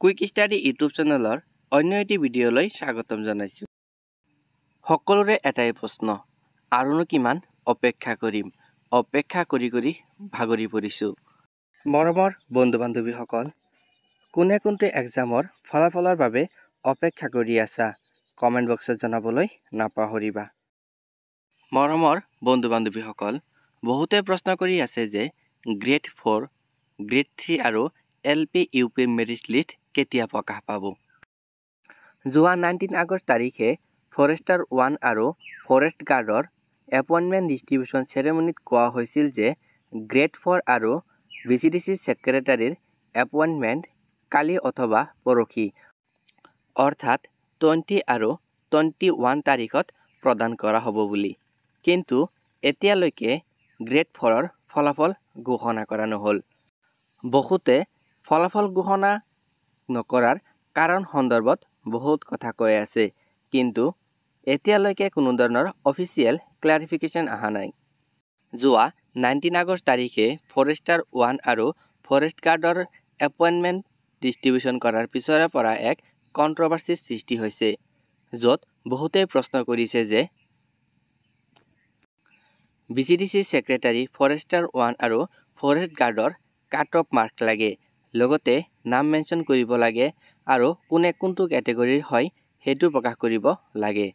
Quick study YouTube চেনেলৰ অন্য এটি ভিডিঅ'লৈ স্বাগতম জনাইছোঁ। সকলোৰে এটাই প্ৰশ্ন, আৰুনো কিমান অপেক্ষা কৰিম? অপেক্ষা কৰি কৰি ভাগৰি পৰিছোঁ। মৰমৰ বন্ধু-বান্ধৱীসকল, কোনে কোনটো এক্সামৰ ফলাফলৰ বাবে অপেক্ষা কৰি আছা? কমেণ্ট বক্সত জনাবলৈ নাপাহৰিবা। মৰমৰ বন্ধু-বান্ধৱীসকল, বহুতে প্ৰশ্ন কৰি আছে যে গ্ৰেড 4, গ্ৰেড 3 আৰু LP UP মেৰিট লিষ্ট কেতিয়া প্ৰকাশ পাব? যোৱা 19 আগষ্ট তাৰিখে ফৰেষ্টাৰ 1 আৰু ফৰেষ্ট গাৰ্ডৰ এপইণ্টমেণ্ট ডিষ্ট্ৰিবিউশ্যন চেৰেমনিত কোৱা হৈছিল যে গ্ৰেড 4 আৰু VCDC ছেক্ৰেটাৰীৰ এপইণ্টমেণ্ট কালি অথবা পৰহি অৰ্থাৎ 20 আৰু 21 তাৰিখত প্ৰদান কৰা হ'ব বুলি। কিন্তু এতিয়ালৈকে গ্ৰেড 4ৰ ফলাফল ঘোষণা কৰা নহ'ল। বহুতে ফলাফল ঘোষণা নকৰাৰ কাৰণ সন্দৰ্ভত বহুত কথা কৈ আছে, কিন্তু এতিয়ালৈকে কোনো ধৰণৰ অফিচিয়েল ক্লাৰিফিকেশ্যন অহা নাই। যোৱা 19 আগষ্ট তাৰিখে ফৰেষ্টাৰ 1 আৰু ফৰেষ্ট গাৰ্ডৰ এপইণ্টমেণ্ট ডিষ্ট্ৰিবিউশ্যন কৰাৰ পিছৰে পৰা এক কণ্ট্ৰভাৰ্চিৰ সৃষ্টি হৈছে, য'ত বহুতে প্ৰশ্ন কৰিছে যে VCDC ছেক্ৰেটাৰী, ফৰেষ্টাৰ 1 আৰু ফৰেষ্ট গাৰ্ডৰ কাট অফ মাৰ্ক লাগে, লগতে নাম মেনশ্যন কৰিব লাগে আৰু কোনে কোনটো কেটেগৰীৰ হয় সেইটো প্ৰকাশ কৰিব লাগে।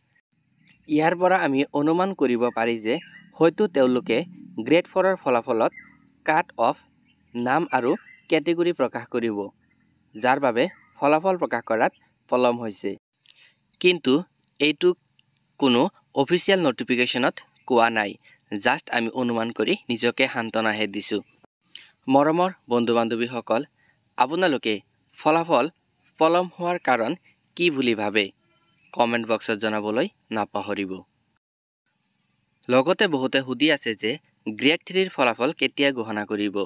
ইয়াৰ পৰা আমি অনুমান কৰিব পাৰি যে হয়তো তেওঁলোকে গ্ৰেড 4ৰ ফলাফলত কাট অফ, নাম আৰু কেটেগৰী প্ৰকাশ কৰিব, যাৰ বাবে ফলাফল প্ৰকাশ কৰাত পলম হৈছে। কিন্তু এইটো কোনো অফিচিয়েল নটিফিকেশ্যনত কোৱা নাই, জাষ্ট আমি অনুমান কৰি নিজকে সান্তনাহে দিছোঁ। মৰমৰ বন্ধু-বান্ধৱীসকল, আপোনালোকে ফলাফল পলম হোৱাৰ কাৰণ কি বুলি ভাবে? কমেণ্ট বক্সত জনাবলৈ নাপাহৰিব। লগতে বহুতে সুধি আছে যে গ্ৰেড 3ৰ ফলাফল কেতিয়া ঘোষণা কৰিব?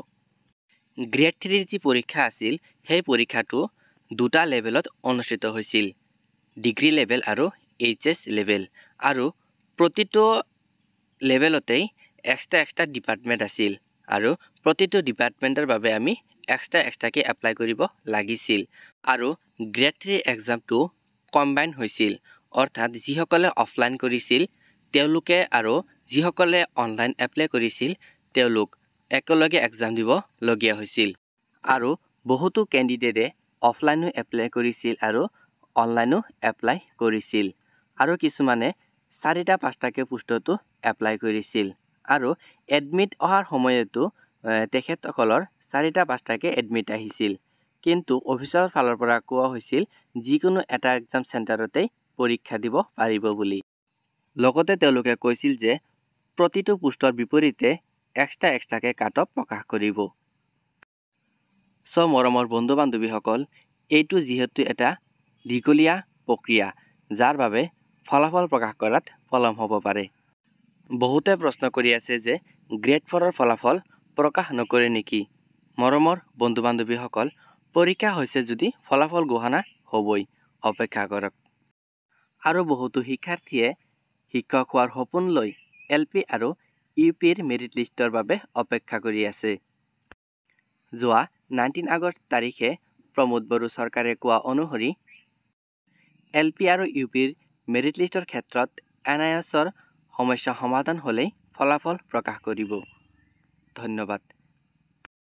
গ্ৰেড 3ৰ যি পৰীক্ষা আছিল, সেই পৰীক্ষাটো দুটা লেভেলত অনুষ্ঠিত হৈছিল, ডিগ্ৰী লেভেল আৰু HS লেভেল, আৰু প্ৰতিটো লেভেলতেই এক্সট্ৰা ডিপাৰ্টমেণ্ট আছিল আৰু প্ৰতিটো ডিপাৰ্টমেণ্টৰ বাবে আমি এক্সট্ৰাকৈ এপ্লাই কৰিব লাগিছিল। আৰু গ্ৰেড 3 এক্সামটো কম্বাইন হৈছিল, অৰ্থাৎ যিসকলে অফলাইন কৰিছিল তেওঁলোকে আৰু যিসকলে অনলাইন এপ্লাই কৰিছিল তেওঁলোক একেলগে এক্সাম দিবলগীয়া হৈছিল। আৰু বহুতো কেণ্ডিডেটে অফলাইনো এপ্লাই কৰিছিল আৰু অনলাইনো এপ্লাই কৰিছিল, আৰু কিছুমানে 4টা-5টাকৈ পোষ্টতো এপ্লাই কৰিছিল। আৰু এডমিট অহাৰ সময়তো তেখেতসকলৰ 4টা-5টাকৈ এডমিট আহিছিল, কিন্তু অফিচৰ ফালৰ পৰা কোৱা হৈছিল যিকোনো এটা এক্সাম চেণ্টাৰতেই পৰীক্ষা দিব পাৰিব বুলি। লগতে তেওঁলোকে কৈছিল যে প্ৰতিটো পোষ্টৰ বিপৰীতে এক্সট্ৰাকৈ কাট অফ প্ৰকাশ কৰিব। মৰমৰ বন্ধু-বান্ধৱীসকল, এইটো যিহেতু এটা দীঘলীয়া প্ৰক্ৰিয়া, যাৰ বাবে ফলাফল প্ৰকাশ কৰাত পলম হ'ব পাৰে। বহুতে প্ৰশ্ন কৰি আছে যে গ্ৰেড 4ৰ ফলাফল প্ৰকাশ নকৰে নেকি? মৰমৰ বন্ধু-বান্ধৱীসকল, পৰীক্ষা হৈছে যদি ফলাফল ঘোষণা হ'বই, অপেক্ষা কৰক। আৰু বহুতো শিক্ষাৰ্থীয়ে শিক্ষক হোৱাৰ সপোন লৈ LP আৰু UPৰ মেৰিট লিষ্টৰ বাবে অপেক্ষা কৰি আছে। যোৱা 19 আগষ্ট তাৰিখে প্ৰমোদ বড়ো চৰকাৰে কোৱা অনুসৰি LP আৰু UPৰ মেৰিট লিষ্টৰ ক্ষেত্ৰত NISৰ সমস্যা সমাধান হ'লেই ফলাফল প্ৰকাশ কৰিব। ধন্যবাদ।